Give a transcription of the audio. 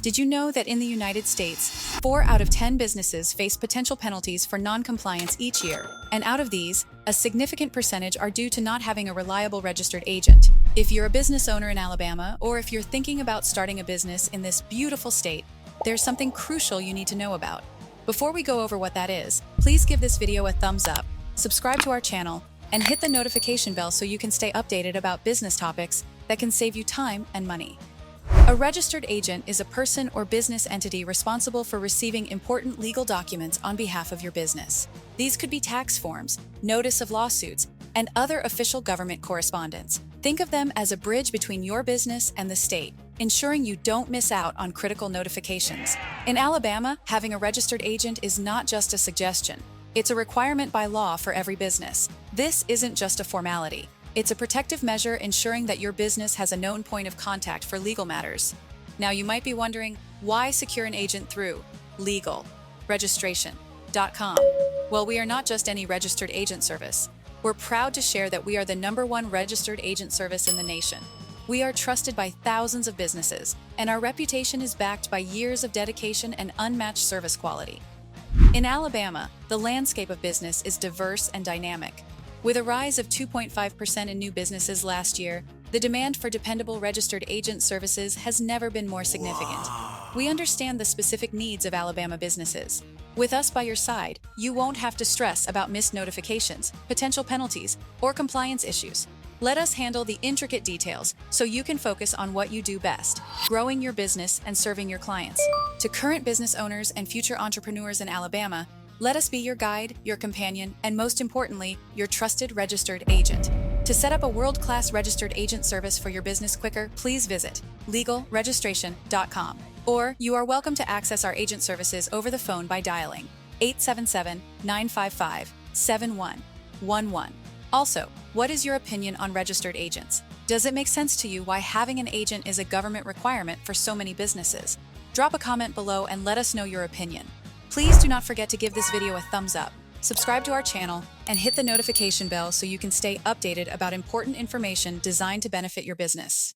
Did you know that in the United States, 4 out of 10 businesses face potential penalties for non-compliance each year? And out of these, a significant percentage are due to not having a reliable registered agent. If you're a business owner in Alabama, or if you're thinking about starting a business in this beautiful state, there's something crucial you need to know about. Before we go over what that is, please give this video a thumbs up, subscribe to our channel, and hit the notification bell so you can stay updated about business topics that can save you time and money. A registered agent is a person or business entity responsible for receiving important legal documents on behalf of your business. These could be tax forms, notice of lawsuits, and other official government correspondence. Think of them as a bridge between your business and the state, ensuring you don't miss out on critical notifications. In Alabama, having a registered agent is not just a suggestion. It's a requirement by law for every business. This isn't just a formality. It's a protective measure ensuring that your business has a known point of contact for legal matters. Now you might be wondering, why secure an agent through legalregistration.com? Well, we are not just any registered agent service. We're proud to share that we are the #1 registered agent service in the nation. We are trusted by thousands of businesses, and our reputation is backed by years of dedication and unmatched service quality. In Alabama, the landscape of business is diverse and dynamic. With a rise of 2.5% in new businesses last year, the demand for dependable registered agent services has never been more significant. We understand the specific needs of Alabama businesses. With us by your side, you won't have to stress about missed notifications, potential penalties, or compliance issues. Let us handle the intricate details so you can focus on what you do best, growing your business and serving your clients. To current business owners and future entrepreneurs in Alabama, let us be your guide, your companion, and most importantly, your trusted registered agent. To set up a world-class registered agent service for your business quicker, please visit legalregistration.com. Or you are welcome to access our agent services over the phone by dialing 877-955-7111. Also, what is your opinion on registered agents? Does it make sense to you why having an agent is a government requirement for so many businesses? Drop a comment below and let us know your opinion. Please do not forget to give this video a thumbs up, subscribe to our channel, and hit the notification bell so you can stay updated about important information designed to benefit your business.